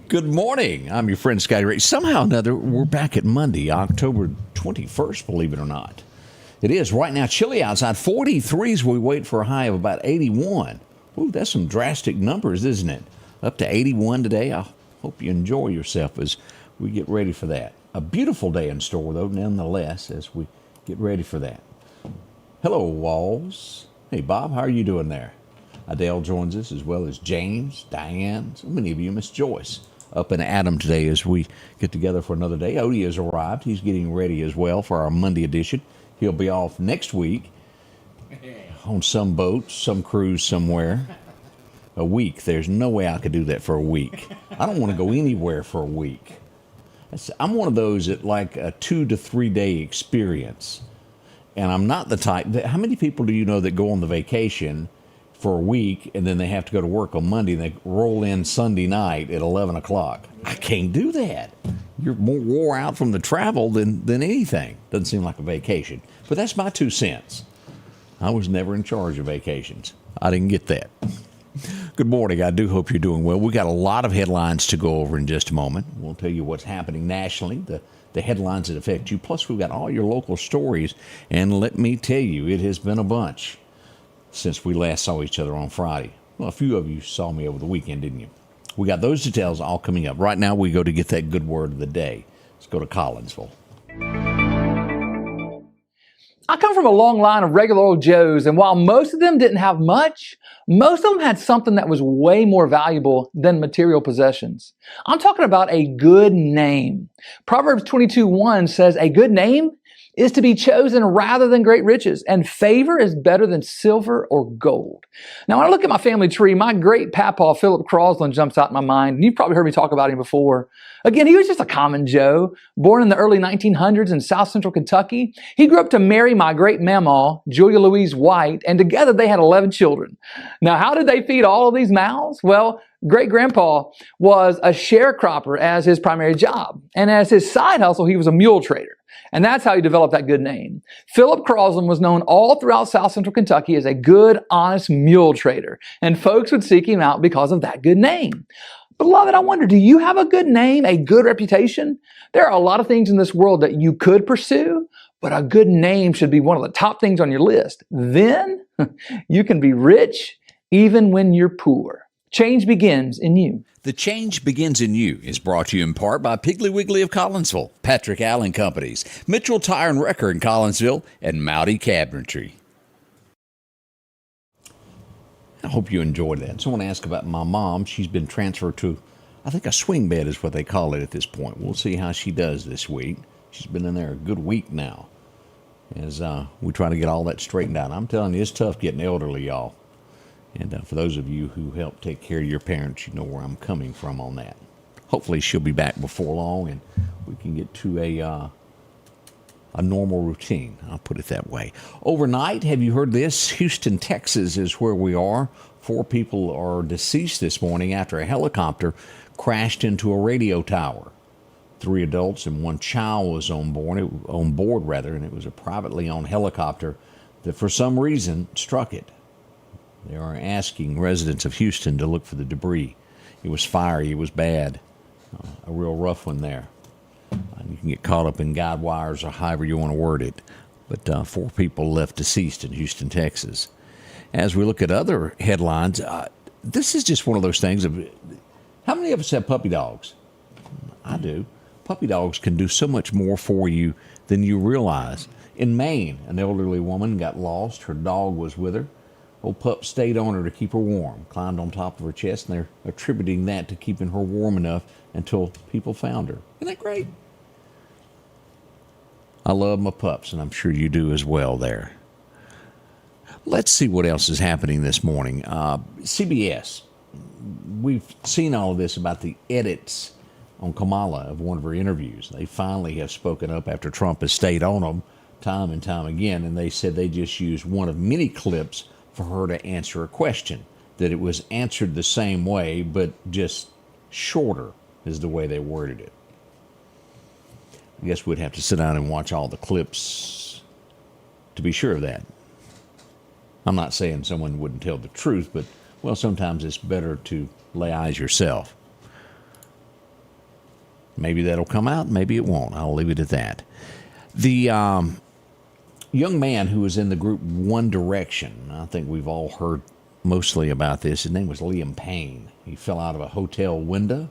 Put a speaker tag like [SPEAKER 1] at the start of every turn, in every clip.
[SPEAKER 1] Good morning. I'm your friend Scotty Ray. Somehow or another, we're back at Monday, October 21st, believe it or not. It is right now chilly outside, 43s. We wait for a high of about 81. Ooh, that's some drastic numbers, isn't it? Up to 81 today. I hope you enjoy yourself as we get ready for that. A beautiful day in store, though, nonetheless, as we get ready for that. Hello, Walls. Hey, Bob, how are you doing there? Adele joins us, as well as James, Diane, so many of you, Miss Joyce, up in Adam today as we get together for another day. Odie has arrived. He's getting ready as well for our Monday edition. He'll be off next week on some boat, some cruise somewhere. A week. There's no way I could do that for a week. I don't want to go anywhere for a week. I'm one of those that like a 2 to 3 day experience. And I'm not the type that, how many people do you know that go on the vacation for a week and then they have to go to work on Monday and they roll in Sunday night at 11 o'clock? I can't do that. You're more wore out from the travel than anything. Doesn't seem like a vacation. But that's my 2 cents. I was never in charge of vacations. I didn't get that. Good morning. I do hope you're doing well. We got a lot of headlines to go over in just a moment. We'll tell you what's happening nationally, the headlines that affect you. Plus, we've got all your local stories. And let me tell you, it has been a bunch since we last saw each other on Friday. Well, a few of you saw me over the weekend, didn't you? We got those details all coming up. Right now, we go to get that good word of the day. Let's go to Collinsville.
[SPEAKER 2] I come from a long line of regular old Joes, and while most of them didn't have much, most of them had something that was way more valuable than material possessions. I'm talking about a good name. Proverbs 22:1 says, "A good name is to be chosen rather than great riches, and favor is better than silver or gold." Now, when I look at my family tree, my great papa, Philip Crosland, jumps out in my mind, and you've probably heard me talk about him before. Again, he was just a common Joe, born in the early 1900s in South Central Kentucky. He grew up to marry my great mama, Julia Louise White, and together they had 11 children. Now, how did they feed all of these mouths? Well, great-grandpa was a sharecropper as his primary job, and as his side hustle, he was a mule trader. And that's how he developed that good name. Philip Crosland was known all throughout South Central Kentucky as a good, honest mule trader, and folks would seek him out because of that good name. Beloved, I wonder, do you have a good name, a good reputation? There are a lot of things in this world that you could pursue, but a good name should be one of the top things on your list. Then you can be rich even when you're poor. Change begins in you.
[SPEAKER 1] The Change Begins in You is brought to you in part by Piggly Wiggly of Collinsville, Patrick Allen Companies, Mitchell Tire and Wrecker in Collinsville, and Mowdy Cabinetry. I hope you enjoyed that. Someone asked about my mom. She's been transferred to, I think, a swing bed is what they call it at this point. We'll see how she does this week. She's been in there a good week now as we try to get all that straightened out. I'm telling you, it's tough getting elderly, y'all. And for those of you who help take care of your parents, you know where I'm coming from on that. Hopefully she'll be back before long and we can get to a normal routine. I'll put it that way. Overnight, have you heard this? Houston, Texas is where we are. 4 people are deceased this morning after a helicopter crashed into a radio tower. 3 adults and 1 child was on board, and it was a privately owned helicopter that for some reason struck it. They are asking residents of Houston to look for the debris. It was fiery. It was bad. A real rough one there. You can get caught up in guide wires or however you want to word it. But 4 people left deceased in Houston, Texas. As we look at other headlines, this is just one of those things. How many of us have puppy dogs? I do. Puppy dogs can do so much more for you than you realize. In Maine, an elderly woman got lost. Her dog was with her. Old pup stayed on her to keep her warm, climbed on top of her chest, and they're attributing that to keeping her warm enough until people found her. Isn't that great? I love my pups, and I'm sure you do as well there. Let's see what else is happening this morning. CBS, we've seen all of this about the edits on Kamala of one of her interviews. They finally have spoken up after Trump has stayed on them time and time again, and they said they just used one of many clips for her to answer a question, that it was answered the same way, but just shorter is the way they worded it. I guess we'd have to sit down and watch all the clips to be sure of that. I'm not saying someone wouldn't tell the truth, but, well, sometimes it's better to lay eyes yourself. Maybe that'll come out, maybe it won't. I'll leave it at that. The young man who was in the group One Direction, I think we've all heard mostly about this. His name was Liam Payne. He fell out of a hotel window.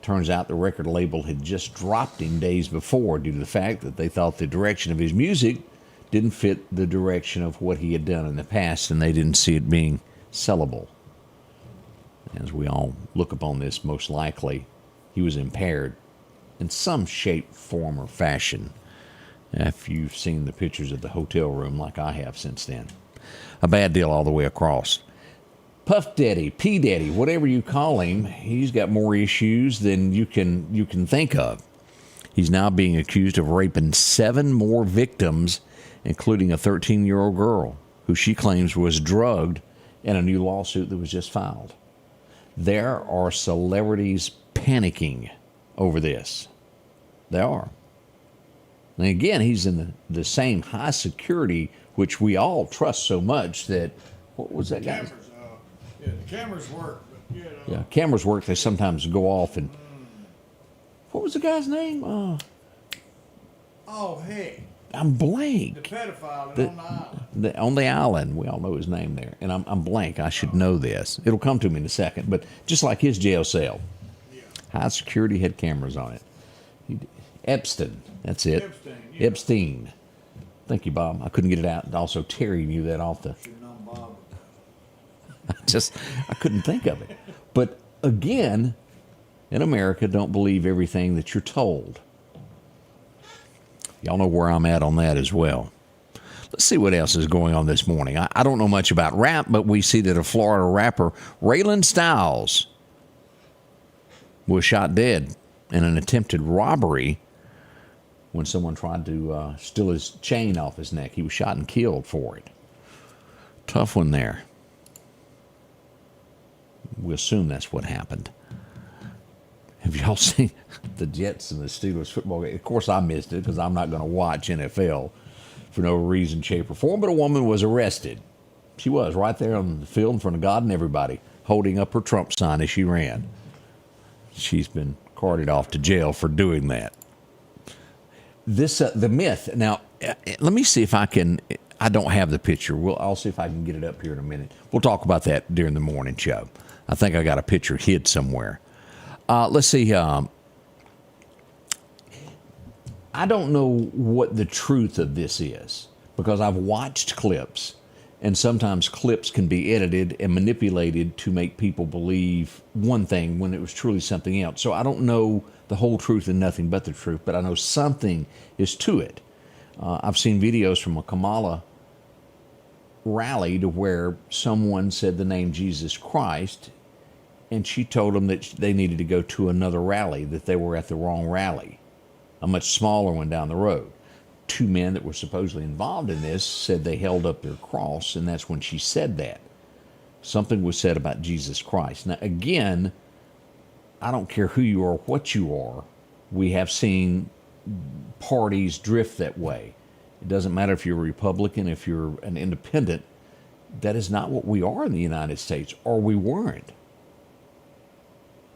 [SPEAKER 1] Turns out the record label had just dropped him days before due to the fact that they thought the direction of his music didn't fit the direction of what he had done in the past, and they didn't see it being sellable. As we all look upon this, most likely he was impaired in some shape, form, or fashion. If you've seen the pictures of the hotel room like I have since then. A bad deal all the way across. Puff Daddy, P Daddy, whatever you call him, he's got more issues than you can think of. He's now being accused of raping 7 more victims, including a 13-year-old girl who she claims was drugged in a new lawsuit that was just filed. There are celebrities panicking over this. They are. And again, he's in the same high security, which we all trust so much that, what was that guy?
[SPEAKER 3] The cameras work, but
[SPEAKER 1] Yeah, cameras work. They sometimes go off and, what was the guy's name?
[SPEAKER 3] hey,
[SPEAKER 1] I'm blank.
[SPEAKER 3] the pedophile on the island.
[SPEAKER 1] On the island, we all know his name there, and I'm blank. I should know this. It'll come to me in a second. But just like his jail cell, high security had cameras on it. Epstein, that's it. Epstein. Thank you, Bob. I couldn't get it out. And also, Terry knew that off the. I couldn't think of it. But again, in America, don't believe everything that you're told. Y'all know where I'm at on that as well. Let's see what else is going on this morning. I don't know much about rap, but we see that a Florida rapper, Raylan Stiles, was shot dead in an attempted robbery when someone tried to steal his chain off his neck. He was shot and killed for it. Tough one there. We assume that's what happened. Have y'all seen the Jets and the Steelers football game? Of course, I missed it because I'm not going to watch NFL for no reason, shape, or form. But a woman was arrested. She was right there on the field in front of God and everybody, holding up her Trump sign as she ran. She's been carted off to jail for doing that. This the myth. Now, let me see if I can. I don't have the picture. I'll see if I can get it up here in a minute. We'll talk about that during the morning show. I think I got a picture hid somewhere. Let's see. I don't know what the truth of this is because I've watched clips, and sometimes clips can be edited and manipulated to make people believe one thing when it was truly something else. So I don't know the whole truth and nothing but the truth, but I know something is to it. I've seen videos from a Kamala rally to where someone said the name Jesus Christ, and she told them that they needed to go to another rally, that they were at the wrong rally, a much smaller one down the road. 2 men that were supposedly involved in this said they held up their cross, and that's when she said that. Something was said about Jesus Christ. Now, again, I don't care who you are, what you are. We have seen parties drift that way. It doesn't matter if you're a Republican, if you're an independent. That is not what we are in the United States, or we weren't.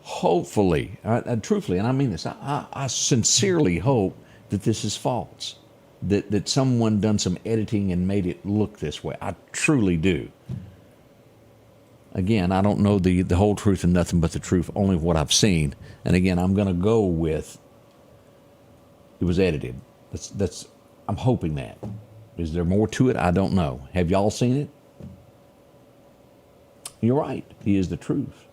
[SPEAKER 1] Hopefully, truthfully, and I mean this, I sincerely hope that this is false, that someone done some editing and made it look this way. I truly do. Again, I don't know the whole truth and nothing but the truth, only what I've seen. And again, I'm going to go with it was edited. I'm hoping that. Is there more to it? I don't know. Have y'all seen it? You're right. He is the truth.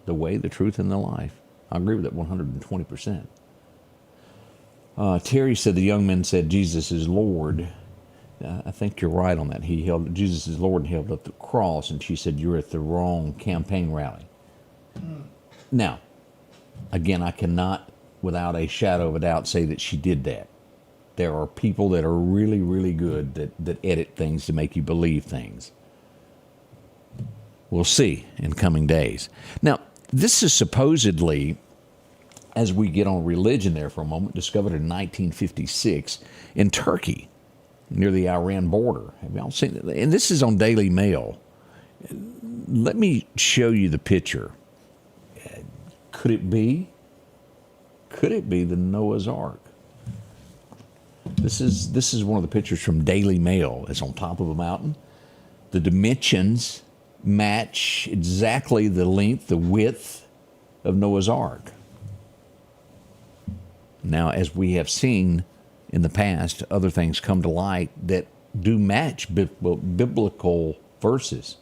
[SPEAKER 1] The way, the truth, and the life. I agree with that 120%. Terry said the young man said Jesus is Lord. I think you're right on that. Jesus is Lord and held up the cross, and she said you're at the wrong campaign rally. Now, again, I cannot, without a shadow of a doubt, say that she did that. There are people that are really, really good that edit things to make you believe things. We'll see in coming days. Now, this is supposedly, as we get on religion there for a moment, discovered in 1956 in Turkey, near the Iran border. Have y'all seen it? And this is on Daily Mail. Let me show you the picture. Could it be? Could it be the Noah's Ark? This is one of the pictures from Daily Mail. It's on top of a mountain. The dimensions match exactly the length, the width of Noah's Ark. Now, as we have seen in the past, other things come to light that do match biblical verses.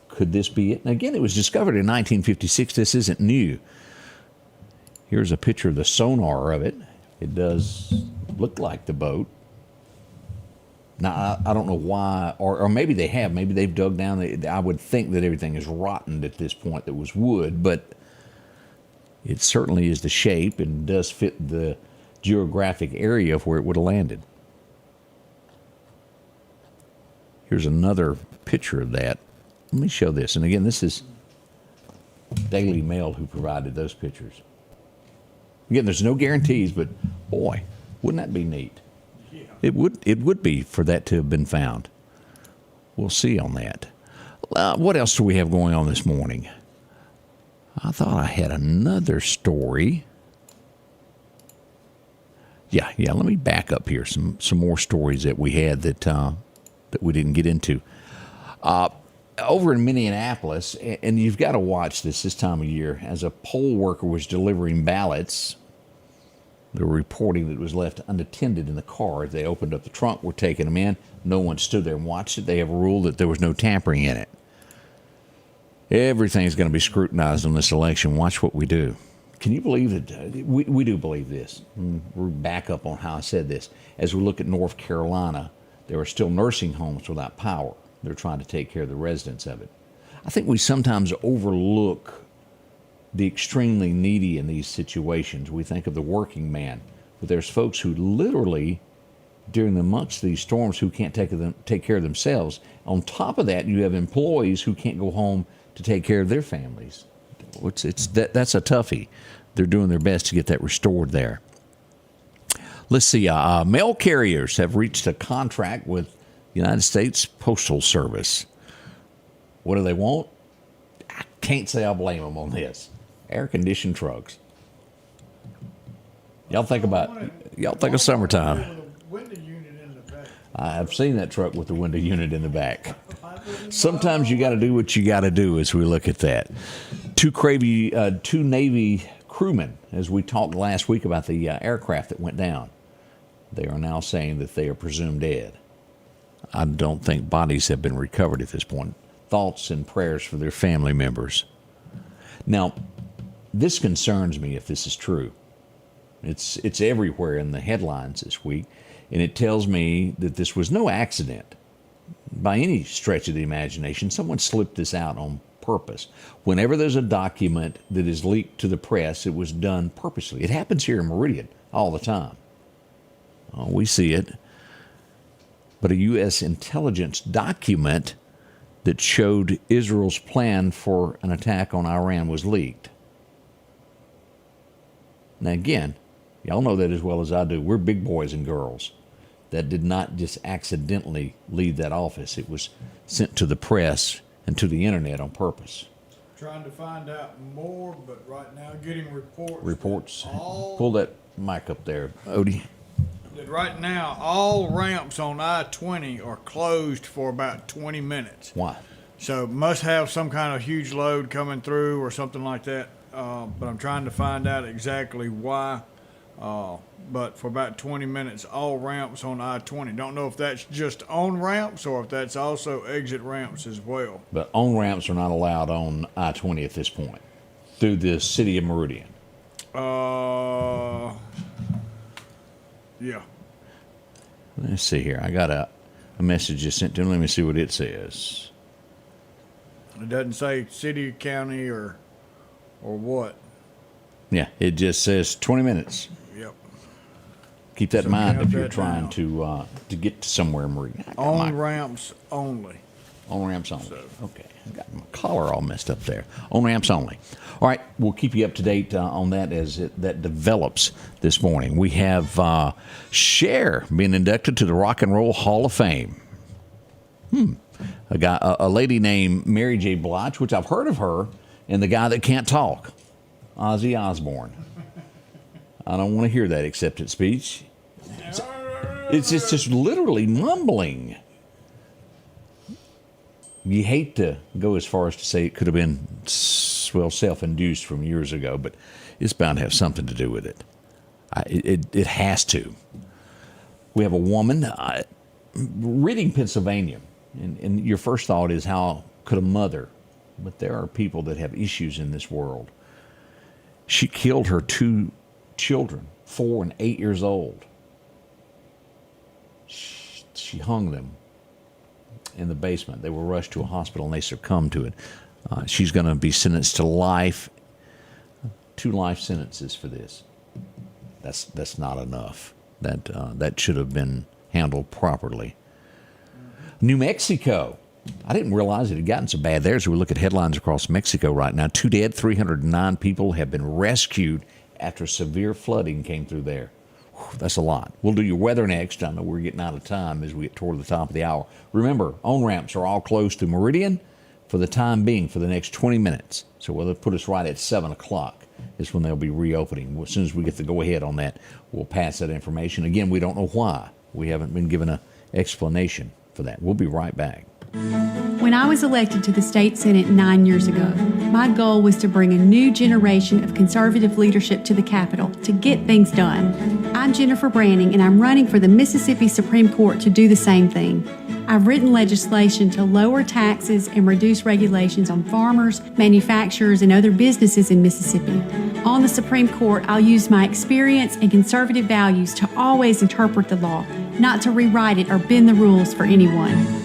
[SPEAKER 1] Could this be it? And again, it was discovered in 1956. This isn't new. Here's a picture of the sonar of it. It does look like the boat. Now, I don't know why, or maybe they have. Maybe they've dug down. I would think that everything is rotten at this point that was wood, but it certainly is the shape and does fit the geographic area of where it would have landed. Here's another picture of that. Let me show this. And again, this is Daily Mail who provided those pictures. Again, there's no guarantees, but boy, wouldn't that be neat?
[SPEAKER 3] Yeah.
[SPEAKER 1] It would be for that to have been found. We'll see on that. What else do we have going on this morning? I thought I had another story. Yeah. Let me back up here. Some more stories that we had that we didn't get into. Over in Minneapolis, and you've got to watch this time of year, as a poll worker was delivering ballots, they were reporting that it was left unattended in the car. They opened up the trunk, were taking them in. No one stood there and watched it. They have a rule that there was no tampering in it. Everything's going to be scrutinized on this election. Watch what we do. Can you believe it? We do believe this. We're back up on how I said this. As we look at North Carolina, there are still nursing homes without power. They're trying to take care of the residents of it. I think we sometimes overlook the extremely needy in these situations. We think of the working man, but there's folks who literally, during the months of these storms, who can't take care of themselves. On top of that, you have employees who can't go home to take care of their families. That's a toughie. They're doing their best to get that restored there. Let's see. Mail carriers have reached a contract with the United States Postal Service. What do they want? I can't say I blame them on this. Air-conditioned trucks. Y'all think of summertime.
[SPEAKER 3] Window unit in the back.
[SPEAKER 1] I've seen that truck with the window unit in the back. Sometimes you got to do what you got to do as we look at that. Two Navy crewmen, as we talked last week about the aircraft that went down, they are now saying that they are presumed dead. I don't think bodies have been recovered at this point. Thoughts and prayers for their family members. Now, this concerns me if this is true. It's everywhere in the headlines this week, and it tells me that this was no accident by any stretch of the imagination. Someone slipped this out on purpose. Whenever there's a document that is leaked to the press, it was done purposely. It happens here in Meridian all the time. We see it. But a U.S. intelligence document that showed Israel's plan for an attack on Iran was leaked. Now again, y'all know that as well as I do. We're big boys and girls. That did not just accidentally leave that office. It was sent to the press and to the internet on purpose.
[SPEAKER 3] Trying to find out more, but right now getting reports.
[SPEAKER 1] Reports. Pull that mic up there, Odie.
[SPEAKER 3] That right now all ramps on I-20 are closed for about 20 minutes.
[SPEAKER 1] Why?
[SPEAKER 3] So must have some kind of huge load coming through or something like that. But I'm trying to find out exactly why. But for about 20 minutes, all ramps on I-20. Don't know if that's just on ramps or if that's also exit ramps as well.
[SPEAKER 1] But on ramps are not allowed on I-20 at this point through the city of Meridian.
[SPEAKER 3] Yeah.
[SPEAKER 1] Let's see here. I got a message just sent to him. Let me see what it says.
[SPEAKER 3] It doesn't say city, county, or what.
[SPEAKER 1] Yeah, it just says 20 minutes.
[SPEAKER 3] Yep.
[SPEAKER 1] Keep that
[SPEAKER 3] So
[SPEAKER 1] in mind
[SPEAKER 3] count
[SPEAKER 1] if you're
[SPEAKER 3] that
[SPEAKER 1] trying
[SPEAKER 3] down.
[SPEAKER 1] to get to somewhere in Meridian.
[SPEAKER 3] On ramps only.
[SPEAKER 1] On ramps only.
[SPEAKER 3] So.
[SPEAKER 1] Okay. I got my collar all messed up there. On ramps only. All right. We'll keep you up to date on that as that develops this morning. We have Cher being inducted to the Rock and Roll Hall of Fame. A lady named Mary J. Blige, which I've heard of her, and the guy that can't talk. Ozzy Osbourne. I don't want to hear that acceptance speech. It's just literally mumbling. You hate to go as far as to say it could have been, well, self-induced from years ago, but it's bound to have something to do with it. It has to. We have a woman, Reading, Pennsylvania, and your first thought is, how could a mother? But there are people that have issues in this world. She killed her 2 children, 4 and 8 years old. She hung them in the basement. They were rushed to a hospital and they succumbed to it. She's going to be sentenced to life, 2 life sentences for this. That's not enough. That should have been handled properly. New Mexico. I didn't realize it had gotten so bad there. As we look at headlines across Mexico right now, 2 dead, 309 people have been rescued after severe flooding came through there. Whew, that's a lot. We'll do your weather next. I know we're getting out of time as we get toward the top of the hour. Remember, on-ramps are all closed to Meridian for the time being for the next 20 minutes. So they'll put us right at 7 o'clock is when they'll be reopening. As soon as we get the go-ahead on that, we'll pass that information. Again, we don't know why. We haven't been given an explanation for that. We'll be right back.
[SPEAKER 4] When I was elected to the state Senate 9 years ago, my goal was to bring a new generation of conservative leadership to the Capitol to get things done. I'm Jennifer Branning, and I'm running for the Mississippi Supreme Court to do the same thing. I've written legislation to lower taxes and reduce regulations on farmers, manufacturers, and other businesses in Mississippi. On the Supreme Court, I'll use my experience and conservative values to always interpret the law, not to rewrite it or bend the rules for anyone.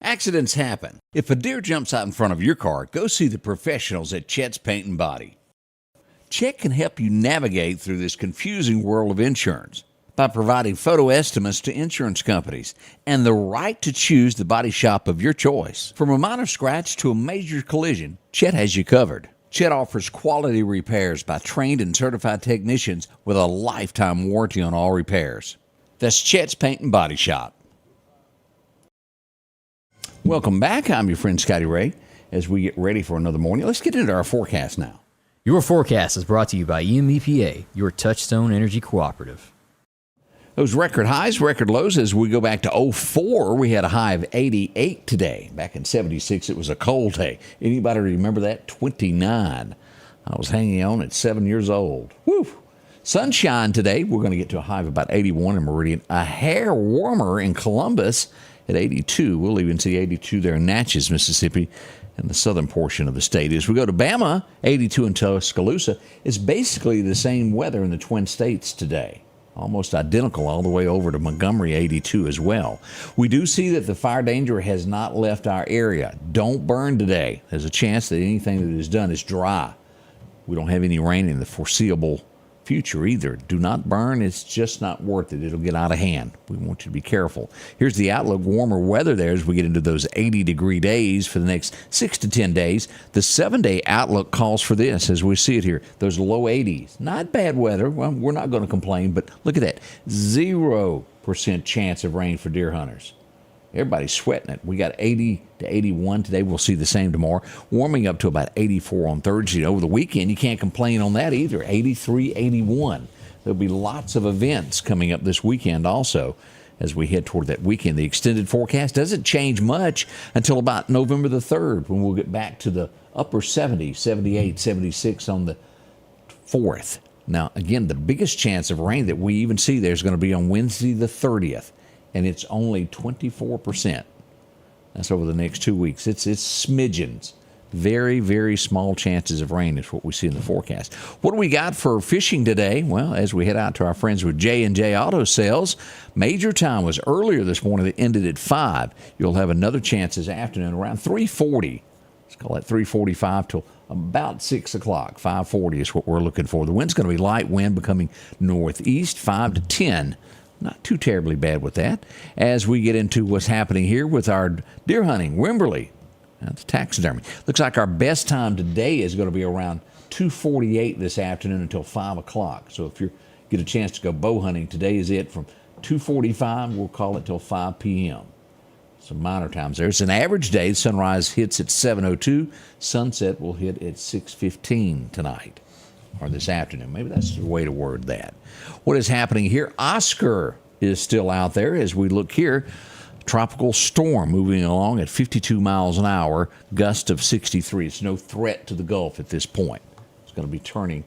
[SPEAKER 1] Accidents happen. If a deer jumps out in front of your car, go see the professionals at Chet's Paint and Body. Chet can help you navigate through this confusing world of insurance by providing photo estimates to insurance companies and the right to choose the body shop of your choice. From a minor scratch to a major collision, Chet has you covered. Chet offers quality repairs by trained and certified technicians with a lifetime warranty on all repairs. That's Chet's Paint and Body Shop. Welcome back. I'm your friend Scotty Ray. As we get ready for another morning, let's get into our forecast now.
[SPEAKER 5] Your forecast is brought to you by EMEPA, your Touchstone Energy Cooperative.
[SPEAKER 1] Those record highs, record lows, as we go back to 04, we had a high of 88 today. Back in 76, it was a cold day. Anybody remember that? 29. I was hanging on at 7 years old. Woo! Sunshine today. We're going to get to a high of about 81 in Meridian. A hair warmer in Columbus at 82. We'll even see 82 there in Natchez, Mississippi, in the southern portion of the state. As we go to Bama, 82 in Tuscaloosa. It's basically the same weather in the Twin States today. Almost identical all the way over to Montgomery, 82 as well. We do see that the fire danger has not left our area. Don't burn today. There's a chance that anything that is done is dry. We don't have any rain in the foreseeable future either. Do not burn. It's just not worth it. It'll get out of hand. We want you to be careful. Here's the outlook. Warmer weather there as we get into those 80-degree days for the next 6 to 10 days. The 7-day outlook calls for this as we see it here. Those low 80s. Not bad weather. Well, we're not going to complain, but look at that. 0% chance of rain for deer hunters. Everybody's sweating it. We got 80 to 81 today. We'll see the same tomorrow. Warming up to about 84 on Thursday. Over the weekend, you can't complain on that either. 83, 81. There'll be lots of events coming up this weekend also as we head toward that weekend. The extended forecast doesn't change much until about November the 3rd when we'll get back to the upper 70s, 78, 76 on the 4th. Now, again, the biggest chance of rain that we even see there is going to be on Wednesday the 30th. And it's only 24%. That's over the next 2 weeks. It's smidgens. Very, very small chances of rain is what we see in the forecast. What do we got for fishing today? Well, as we head out to our friends with J&J Auto Sales, major time was earlier this morning. It ended at 5. You'll have another chance this afternoon around 3:40. Let's call it 3:45 till about 6 o'clock. 5:40 is what we're looking for. The wind's going to be light wind becoming northeast, 5 to 10. Not too terribly bad with that. As we get into what's happening here with our deer hunting, Wimberley, that's taxidermy. Looks like our best time today is going to be around 2:48 this afternoon until 5 o'clock. So if you get a chance to go bow hunting, today is it from 2:45. We'll call it till 5 p.m. Some minor times there. It's an average day. Sunrise hits at 7:02. Sunset will hit at 6:15 tonight or this afternoon. Maybe that's the way to word that. What is happening here? Oscar is still out there as we look here. Tropical storm moving along at 52 miles an hour, gust of 63. It's no threat to the Gulf at this point. It's going to be turning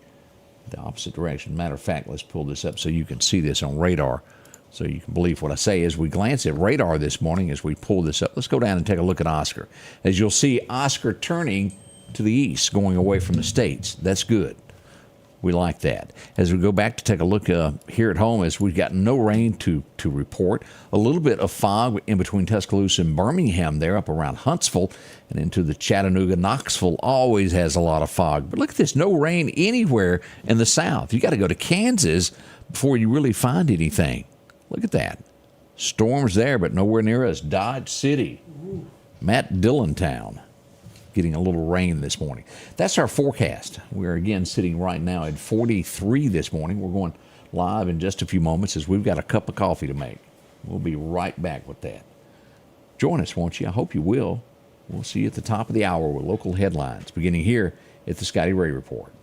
[SPEAKER 1] the opposite direction. Matter of fact, let's pull this up so you can see this on radar, so you can believe what I say. As we glance at radar this morning, as we pull this up, let's go down and take a look at Oscar. As you'll see, Oscar turning to the east, going away from the States. That's good. We like that. As we go back to take a look here at home, as we've got no rain to report, a little bit of fog in between Tuscaloosa and Birmingham there, up around Huntsville and into the Chattanooga. Knoxville always has a lot of fog. But look at this, no rain anywhere in the south. You got to go to Kansas before you really find anything. Look at that. Storms there, but nowhere near us. Dodge City, Matt Dillontown, getting a little rain this morning. That's our forecast. We're again sitting right now at 43 this morning. We're going live in just a few moments as we've got a cup of coffee to make. We'll be right back with that. Join us, won't you? I hope you will. We'll see you at the top of the hour with local headlines beginning here at the Scotty Ray Report.